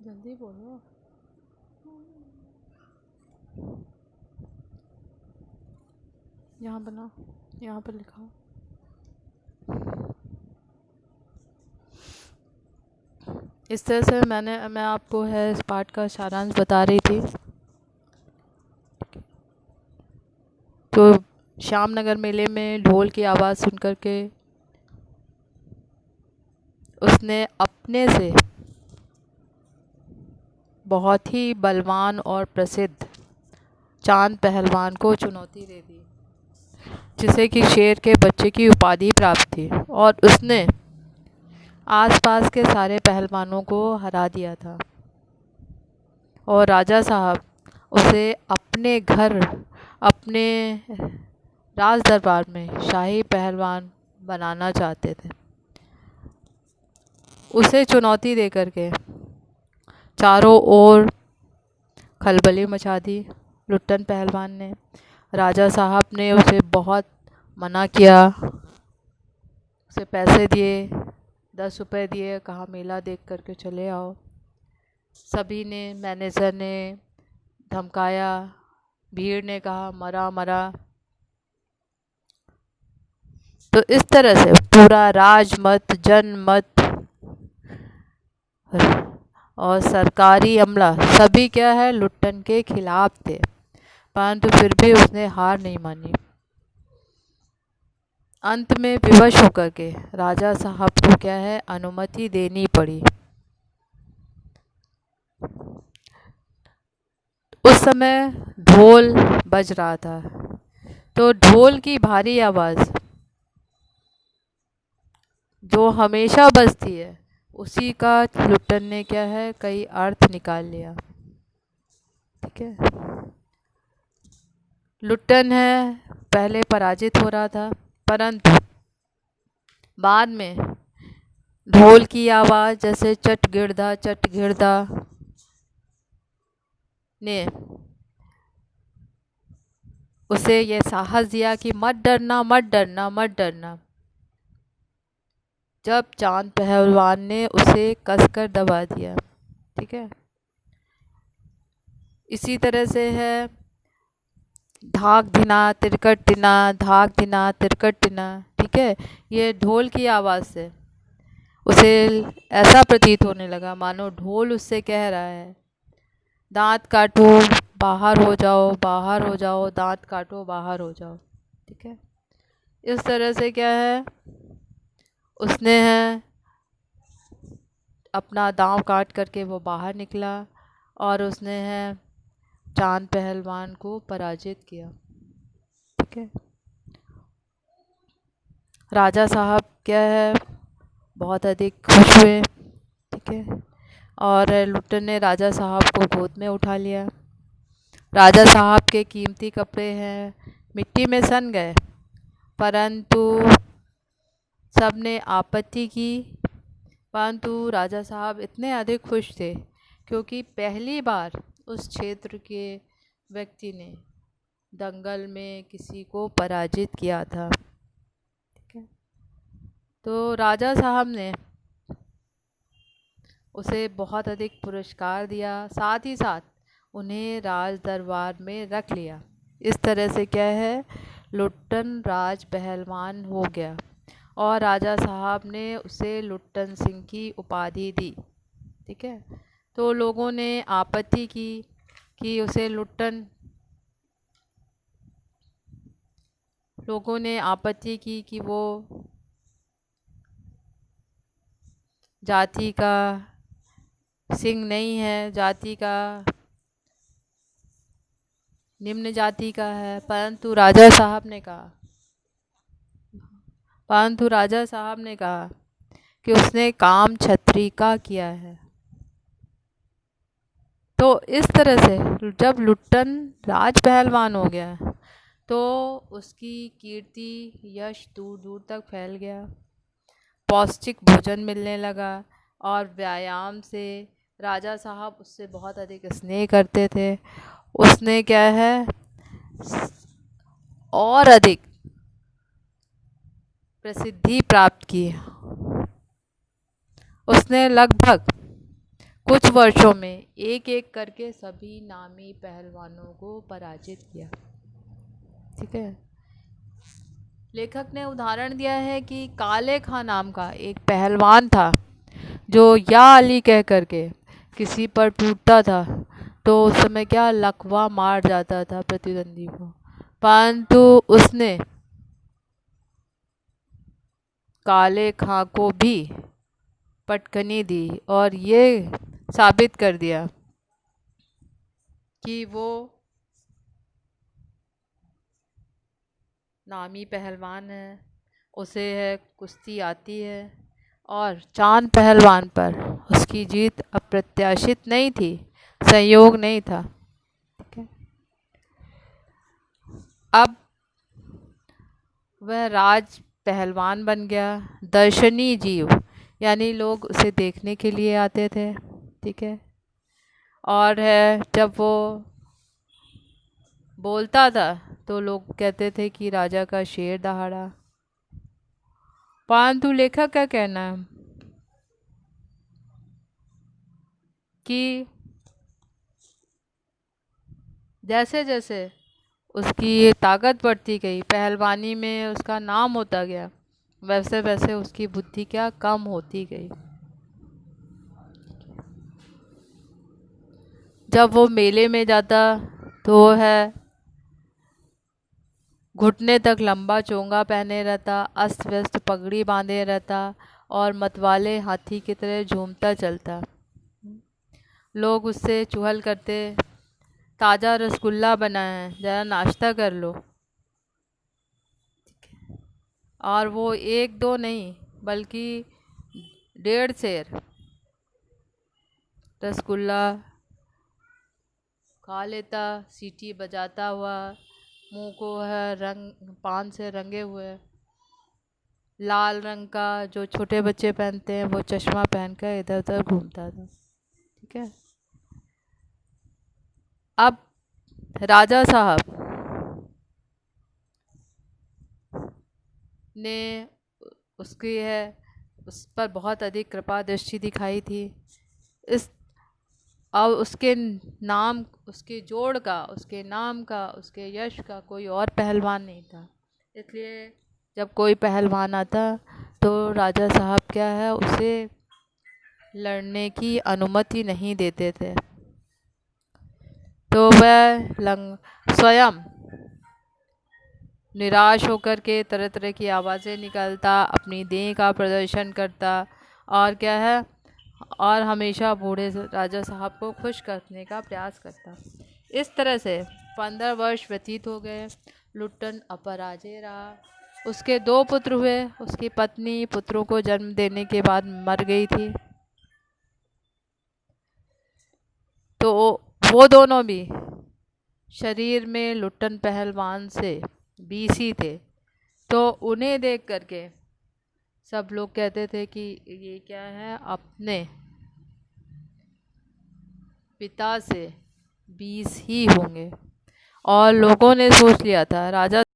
जल्दी बोलो। यहाँ बनाओ, यहाँ पर लिखाओ। इस तरह से मैं आपको है इस पाठ का सारांश बता रही थी। तो श्यामनगर मेले में ढोल की आवाज़ सुन कर के उसने अपने से बहुत ही बलवान और प्रसिद्ध चांद पहलवान को चुनौती दे दी, जिसे कि शेर के बच्चे की उपाधि प्राप्त थी, और उसने आसपास के सारे पहलवानों को हरा दिया था। और राजा साहब उसे अपने घर, अपने राज दरबार में शाही पहलवान बनाना चाहते थे। उसे चुनौती दे करके चारों ओर खलबली मचा दी लुट्टन पहलवान ने। राजा साहब ने उसे बहुत मना किया, उसे पैसे दिए, 10 रुपये दिए, कहा मेला देख करके चले आओ। सभी ने, मैनेजर ने धमकाया, भीड़ ने कहा मरा मरा। तो इस तरह से पूरा राजमत, जनमत और सरकारी अमला सभी क्या है, लुट्टन के खिलाफ थे, परंतु फिर भी उसने हार नहीं मानी। अंत में विवश होकर के राजा साहब को क्या है, अनुमति देनी पड़ी। उस समय ढोल बज रहा था, तो ढोल की भारी आवाज़ जो हमेशा बजती है, उसी का लुट्टन ने क्या है, कई अर्थ निकाल लिया। ठीक है, लुट्टन है पहले पराजित हो रहा था, परंतु बाद में ढोल की आवाज़ जैसे चट गिरदा ने उसे ये साहस दिया कि मत डरना मत डरना मत डरना। जब चांद पहलवान ने उसे कसकर दबा दिया। ठीक है, इसी तरह से है धाक धिना तिरकट टिना, धाक धिना तिरकट टिना। ठीक है, ये ढोल की आवाज़ से उसे ऐसा प्रतीत होने लगा मानो ढोल उससे कह रहा है, दांत काटो बाहर हो जाओ, बाहर हो जाओ, दांत काटो बाहर हो जाओ। ठीक है, इस तरह से क्या है, उसने है अपना दांव काट करके वो बाहर निकला और उसने है चांद पहलवान को पराजित किया। ठीक है, राजा साहब क्या है, बहुत अधिक खुश हुए। ठीक है, और लुट्टन ने राजा साहब को गोद में उठा लिया। राजा साहब के कीमती कपड़े हैं मिट्टी में सन गए, परंतु सब ने आपत्ति की। परंतु राजा साहब इतने अधिक खुश थे क्योंकि पहली बार उस क्षेत्र के व्यक्ति ने दंगल में किसी को पराजित किया था। ठीक है, तो राजा साहब ने उसे बहुत अधिक पुरस्कार दिया, साथ ही साथ उन्हें राज दरबार में रख लिया। इस तरह से क्या है, लुट्टन राज पहलवान हो गया और राजा साहब ने उसे लुट्टन सिंह की उपाधि दी। ठीक है, तो लोगों ने आपत्ति की कि उसे लोगों ने आपत्ति की कि वो जाति का सिंह नहीं है, जाति का निम्न जाति का है। परंतु राजा साहब ने कहा कि उसने काम क्षत्रिय का किया है। तो इस तरह से जब लुट्टन राज पहलवान हो गया तो उसकी कीर्ति यश दूर दूर तक फैल गया। पौष्टिक भोजन मिलने लगा और व्यायाम से राजा साहब उससे बहुत अधिक स्नेह करते थे। उसने क्या है और अधिक प्रसिद्धि प्राप्त की। उसने लगभग कुछ वर्षों में एक एक करके सभी नामी पहलवानों को पराजित किया। ठीक है। लेखक ने उदाहरण दिया है कि काले खां नाम का एक पहलवान था जो या अली कह करके किसी पर टूटता था तो उस समय क्या लकवा मार जाता था प्रतिद्वंदी को, परंतु उसने काले खां को भी पटकनी दी और ये साबित कर दिया कि वो नामी पहलवान है, उसे है कुश्ती आती है और चांद पहलवान पर उसकी जीत अप्रत्याशित नहीं थी, संयोग नहीं था। ठीक है। अब वह राज पहलवान बन गया, दर्शनी जीव, यानी लोग उसे देखने के लिए आते थे। ठीक है। और है जब वो बोलता था तो लोग कहते थे कि राजा का शेर दहाड़ा। परंतु लेखक का कहना है कि जैसे जैसे उसकी ताकत बढ़ती गई, पहलवानी में उसका नाम होता गया, वैसे वैसे उसकी बुद्धि क्या कम होती गई। जब वो मेले में जाता तो वो है घुटने तक लंबा चोंगा पहने रहता, अस्त व्यस्त पगड़ी बांधे रहता और मतवाले हाथी की तरह झूमता चलता। लोग उससे चुहल करते, ताज़ा रसगुल्ला बना है, ज़रा नाश्ता कर लो। और वो एक दो नहीं बल्कि 1.5 सेर रसगुल्ला खा लेता, सीटी बजाता हुआ, मुंह को है रंग पान से रंगे हुए, लाल रंग का जो छोटे बच्चे पहनते हैं वो चश्मा पहनकर इधर उधर घूमता था। ठीक है। अब राजा साहब ने उसकी है उस पर बहुत अधिक कृपा दृष्टि दिखाई थी। इस अब उसके नाम, उसके जोड़ का, उसके नाम का, उसके यश का कोई और पहलवान नहीं था। इसलिए जब कोई पहलवान आता तो राजा साहब क्या है उसे लड़ने की अनुमति नहीं देते थे। तो वह स्वयं निराश होकर के तरह तरह की आवाज़ें निकालता, अपनी देह का प्रदर्शन करता और क्या है और हमेशा बूढ़े राजा साहब को खुश करने का प्रयास करता। इस तरह से 15 वर्ष व्यतीत हो गए। लुट्टन अपराजय रहा। उसके 2 पुत्र हुए। उसकी पत्नी पुत्रों को जन्म देने के बाद मर गई थी। तो वो दोनों भी शरीर में लुट्टन पहलवान से 20 ही थे। तो उन्हें देख करके सब लोग कहते थे कि ये क्या है, अपने पिता से 20 ही होंगे। और लोगों ने सोच लिया था, राजा